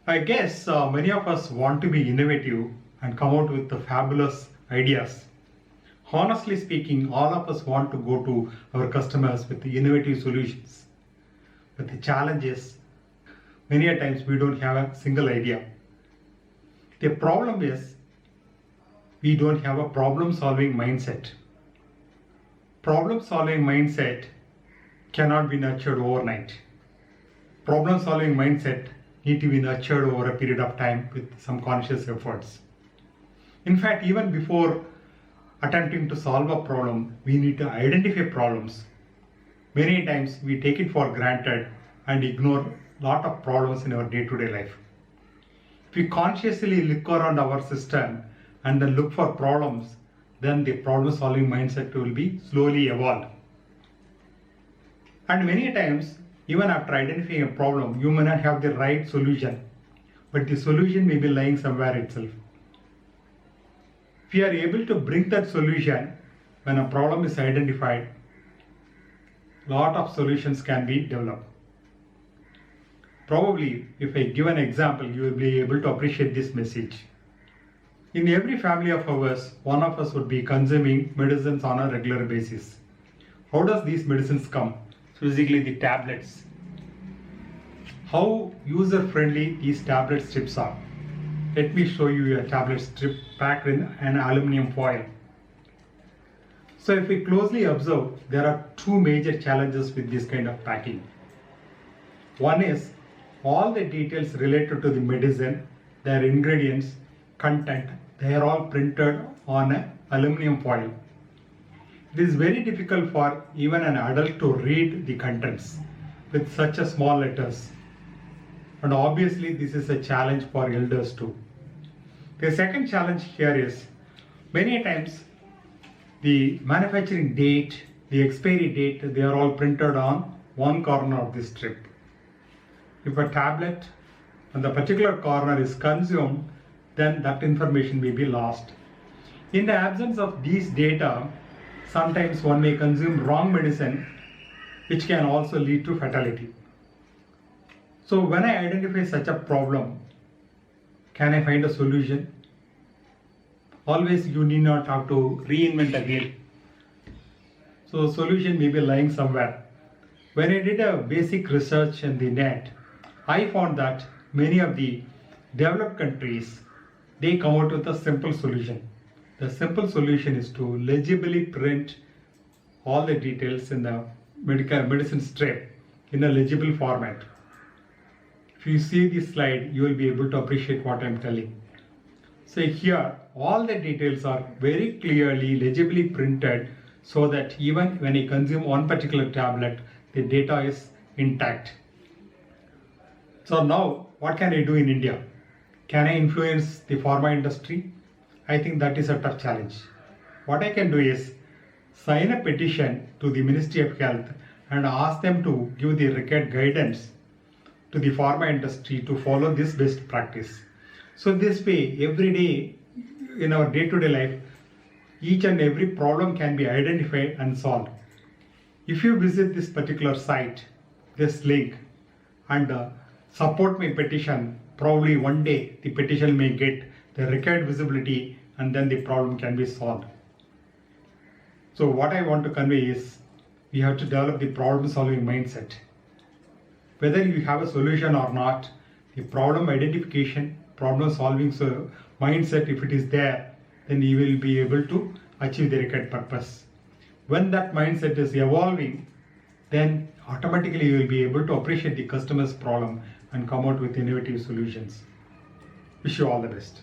I guess many of us want to be innovative and come out with the fabulous ideas. Honestly speaking, all of us want to go to our customers with the innovative solutions. But the challenge is, many a times we don't have a single idea. The problem is, we don't have a problem-solving mindset. Problem-solving mindset cannot be nurtured overnight. Problem-solving mindset need to be nurtured over a period of time with some conscious efforts. In fact, even before attempting to solve a problem, we need to identify problems. Many times we take it for granted and ignore a lot of problems in our day-to-day life. If we consciously look around our system and then look for problems, then the problem-solving mindset will be slowly evolved. And many times, even after identifying a problem, you may not have the right solution, but the solution may be lying somewhere itself. If you are able to bring that solution when a problem is identified, a lot of solutions can be developed. Probably, if I give an example, you will be able to appreciate this message. In every family of ours, one of us would be consuming medicines on a regular basis. How does these medicines come? Basically the tablets. How user-friendly these tablet strips are. Let me show you a tablet strip packed in an aluminum foil. So if we closely observe, there are two major challenges with this kind of packing. One is all the details related to the medicine, their ingredients, content, they are all printed on an aluminum foil. It is very difficult for even an adult to read the contents with such a small letters. And obviously this is a challenge for elders too. The second challenge here is many times the manufacturing date, the expiry date, they are all printed on one corner of the strip. If a tablet on the particular corner is consumed, then that information may be lost. In the absence of these data, sometimes one may consume wrong medicine, which can also lead to fatality. So when I identify such a problem, can I find a solution? Always you need not have to reinvent again. So solution may be lying somewhere. When I did a basic research in the net, I found that many of the developed countries, they come out with a simple solution. The simple solution is to legibly print all the details in the medicine strip in a legible format. If you see this slide, you will be able to appreciate what I am telling. So here, all the details are very clearly, legibly printed so that even when I consume one particular tablet, the data is intact. So now, what can I do in India? Can I influence the pharma industry? I think that is a tough challenge. What I can do is sign a petition to the Ministry of Health and ask them to give the required guidance to the pharma industry to follow this best practice. So this way, every day in our day-to-day life, each and every problem can be identified and solved. If you visit this particular site, this link, and support my petition, probably one day the petition may get the required visibility and then the problem can be solved. So what I want to convey is we have to develop the problem-solving mindset. Whether you have a solution or not, the problem identification, problem-solving mindset, if it is there, then you will be able to achieve the required purpose. When that mindset is evolving, then automatically you will be able to appreciate the customer's problem and come out with innovative solutions. Wish you all the best.